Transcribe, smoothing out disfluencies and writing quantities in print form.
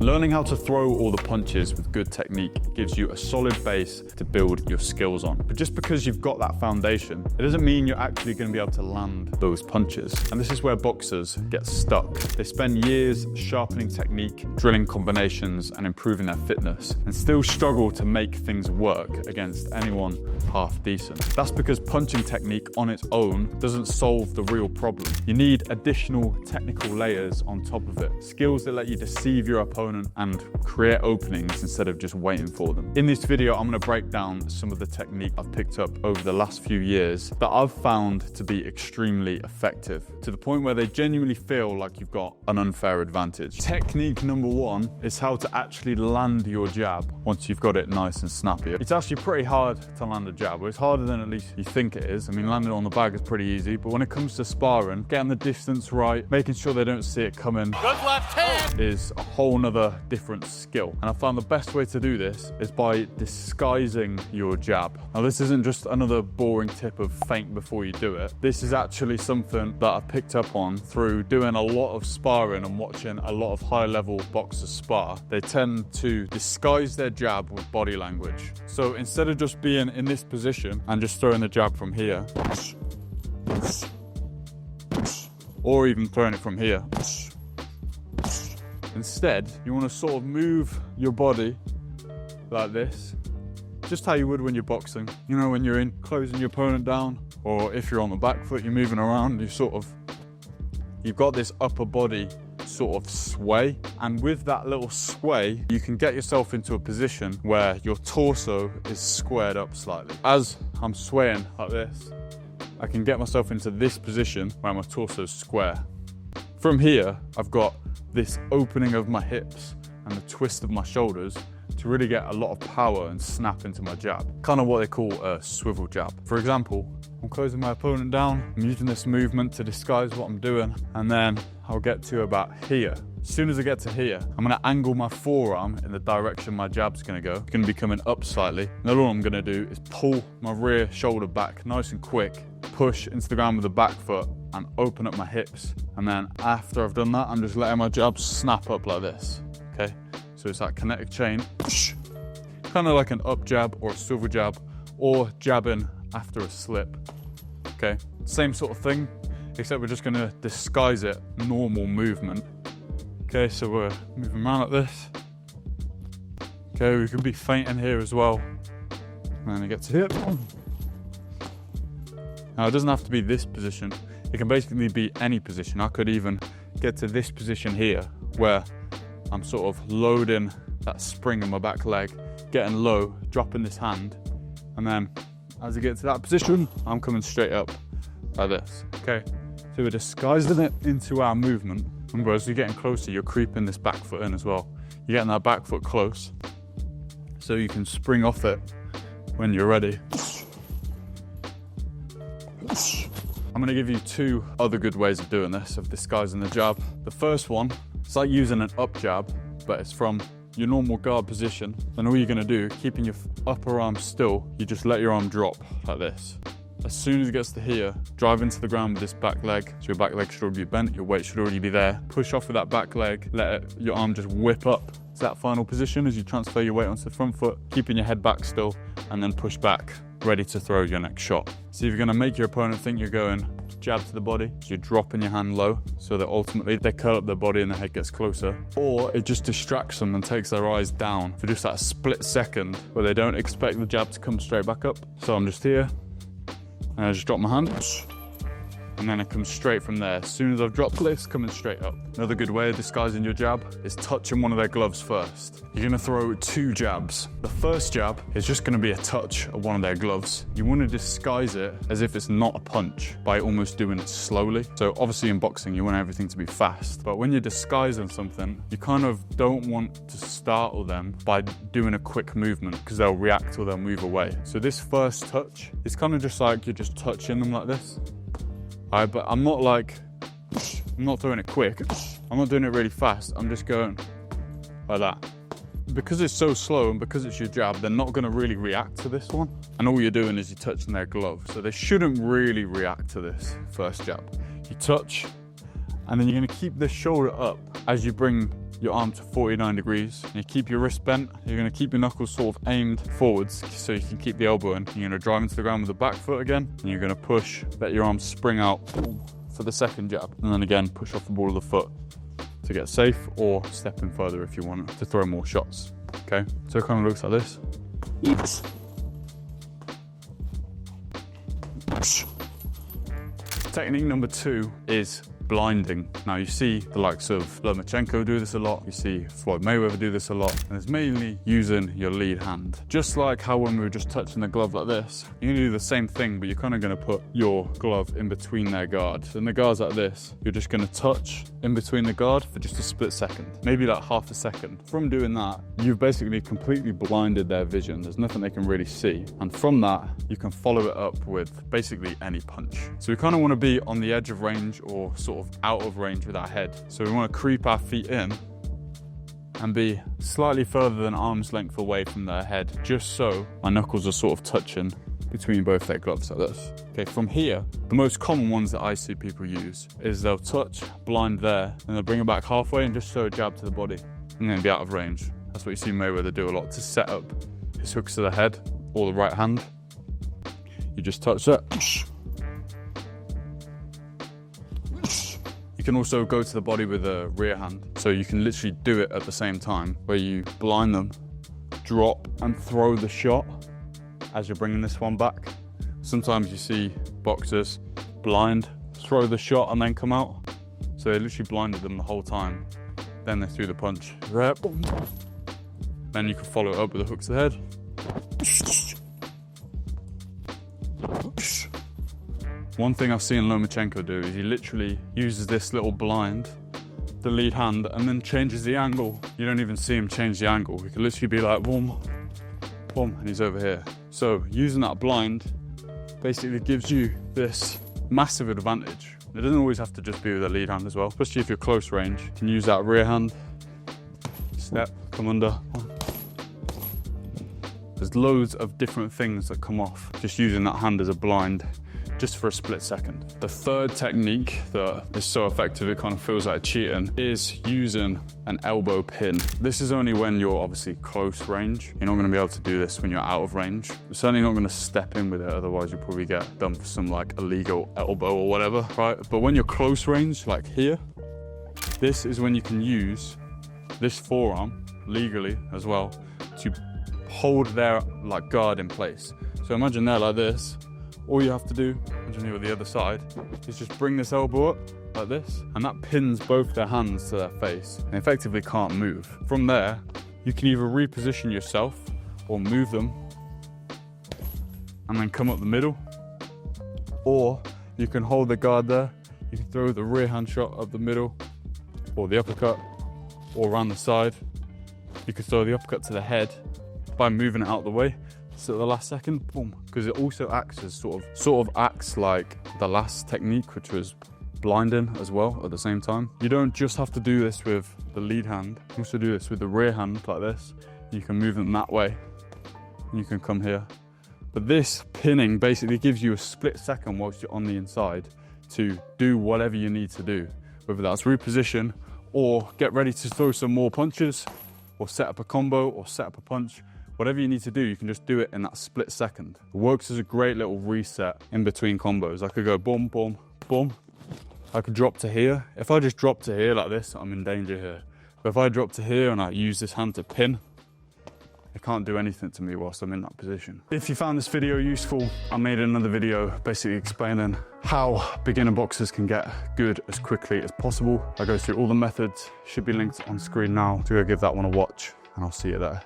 Learning how to throw all the punches with good technique gives you a solid base to build your skills on. But just because you've got that foundation, it doesn't mean you're actually going to be able to land those punches. And this is where boxers get stuck. They spend years sharpening technique, drilling combinations, and improving their fitness, and still struggle to make things work against anyone half decent. That's because punching technique on its own doesn't solve the real problem. You need additional technical layers on top of it. Skills that let you deceive your opponent and create openings instead of just waiting for them. In this video, I'm going to break down some of the technique I've picked up over the last few years that I've found to be extremely effective, to the point where they genuinely feel like you've got an unfair advantage. Technique number one is how to actually land your jab once you've got it nice and snappy. It's actually pretty hard to land a jab, but it's harder than at least you think it is. I mean, landing on the bag is pretty easy, but when it comes to sparring, getting the distance right, making sure they don't see it coming, good left hand, is a whole nother different skill. And I found the best way to do this is by disguising your jab. Now, this isn't just another boring tip of feint before you do it. This is actually something that I picked up on through doing a lot of sparring and watching a lot of high-level boxers spar. They tend to disguise their jab with body language. So instead of just being in this position and just throwing the jab from here, or even throwing it from here, instead, you want to sort of move your body like this, just how you would when you're boxing. You know, when you're in closing your opponent down, or if you're on the back foot, you're moving around, you've got this upper body sort of sway. And with that little sway, you can get yourself into a position where your torso is squared up slightly. As I'm swaying like this, I can get myself into this position where my torso is square. From here, I've got this opening of my hips and the twist of my shoulders to really get a lot of power and snap into my jab. Kind of what they call a swivel jab. For example, I'm closing my opponent down, I'm using this movement to disguise what I'm doing, and then I'll get to about here. As soon as I get to here, I'm gonna angle my forearm in the direction my jab's gonna go. It's gonna be coming up slightly. Then all I'm gonna do is pull my rear shoulder back nice and quick, push into the ground with the back foot, and open up my hips. And then after I've done that, I'm just letting my jab snap up like this, okay? So it's that kinetic chain, kind of like an up jab or a swivel jab, or jabbing after a slip, okay? Same sort of thing, except we're just gonna disguise it, normal movement. Okay, so we're moving around like this. Okay, we could be feinting here as well. And then it gets here. Now, it doesn't have to be this position. It can basically be any position. I could even get to this position here where I'm sort of loading that spring in my back leg, getting low, dropping this hand, and then as I get to that position, I'm coming straight up like this, okay? So we're disguising it into our movement. Remember, as you're getting closer, you're creeping this back foot in as well. You're getting that back foot close so you can spring off it when you're ready. I'm gonna give you two other good ways of doing this, of disguising the jab. The first one, it's like using an up jab, but it's from your normal guard position. Then all you're gonna do, keeping your upper arm still, you just let your arm drop like this. As soon as it gets to here, drive into the ground with this back leg. So your back leg should already be bent, your weight should already be there. Push off with that back leg, your arm just whip up to that final position as you transfer your weight onto the front foot, keeping your head back still, and then push back, ready to throw your next shot. So if you're gonna make your opponent think you're going jab to the body, so you're dropping your hand low so that ultimately they curl up their body and the head gets closer, or it just distracts them and takes their eyes down for just that split second where they don't expect the jab to come straight back up. So I'm just here, and I just drop my hand, and then it comes straight from there. As soon as I've dropped this, coming straight up. Another good way of disguising your jab is touching one of their gloves first. You're gonna throw two jabs. The first jab is just gonna be a touch of one of their gloves. You wanna disguise it as if it's not a punch by almost doing it slowly. So obviously in boxing, you want everything to be fast, but when you're disguising something, you kind of don't want to startle them by doing a quick movement because they'll react or they'll move away. So this first touch is kind of just like you're just touching them like this. Alright, but I'm not throwing it quick. I'm not doing it really fast. I'm just going like that. Because it's so slow and because it's your jab, they're not gonna really react to this one. And all you're doing is you're touching their glove. So they shouldn't really react to this first jab. You touch, and then you're gonna keep this shoulder up as you bring your arm to 49 degrees. And you keep your wrist bent. You're going to keep your knuckles sort of aimed forwards so you can keep the elbow in. You're going to drive into the ground with the back foot again. And you're going to push, let your arm spring out for the second jab. And then again, push off the ball of the foot to get safe, or step in further if you want to throw more shots. Okay, so it kind of looks like this. Yes. Technique number 2 is blinding. Now you see the likes of Lomachenko do this a lot, you see Floyd Mayweather do this a lot, and it's mainly using your lead hand. Just like how when we were just touching the glove like this, you're gonna do the same thing, but you're kind of gonna put your glove in between their guard. So in the guards like this, you're just gonna touch in between the guard for just a split second, maybe like half a second. From doing that, you've basically completely blinded their vision. There's nothing they can really see. And from that, you can follow it up with basically any punch. So we kind of want to be on the edge of range or sort of out of range with our head. So we want to creep our feet in and be slightly further than arm's length away from their head, just so our knuckles are sort of touching between both their gloves like this. Okay, from here, the most common ones that I see people use is they'll touch, blind there, and they'll bring it back halfway and just throw a jab to the body and then be out of range. That's what you see Mayweather do a lot to set up his hooks to the head or the right hand. You just touch that. You can also go to the body with a rear hand. So you can literally do it at the same time where you blind them, drop and throw the shot as you're bringing this one back. Sometimes you see boxers blind, throw the shot and then come out. So they literally blinded them the whole time. Then they threw the punch. Then you can follow it up with a hook to the head. One thing I've seen Lomachenko do is he literally uses this little blind, the lead hand, and then changes the angle. You don't even see him change the angle. He can literally be like, boom, boom, and he's over here. So using that blind basically gives you this massive advantage. It doesn't always have to just be with a lead hand as well, especially if you're close range. You can use that rear hand, step, come under. There's loads of different things that come off just using that hand as a blind, just for a split second. The third technique that is so effective it kind of feels like cheating is using an elbow pin. This is only when you're obviously close range. You're not going to be able to do this when you're out of range. You're certainly not going to step in with it, otherwise you'll probably get done for some like illegal elbow or whatever, right? But when you're close range, like here, this is when you can use this forearm legally as well to hold their like guard in place. So imagine they're like this. All you have to do, imagine you're the other side, is just bring this elbow up like this, and that pins both their hands to their face. They effectively can't move. From there, you can either reposition yourself or move them and then come up the middle, or you can hold the guard there. You can throw the rear hand shot up the middle, or the uppercut, or around the side. You could throw the uppercut to the head by moving it out the way. So at the last second, boom, because it also acts as sort of acts like the last technique, which was blinding as well at the same time. You don't just have to do this with the lead hand, you also do this with the rear hand like this. You can move them that way, and you can come here. But this pinning basically gives you a split second whilst you're on the inside to do whatever you need to do, whether that's reposition or get ready to throw some more punches or set up a combo or set up a punch. Whatever you need to do, you can just do it in that split second. It works as a great little reset in between combos. I could go boom, boom, boom. I could drop to here. If I just drop to here like this, I'm in danger here. But if I drop to here and I use this hand to pin, it can't do anything to me whilst I'm in that position. If you found this video useful, I made another video basically explaining how beginner boxers can get good as quickly as possible. I go through all the methods, should be linked on screen now. So go give that one a watch, and I'll see you there.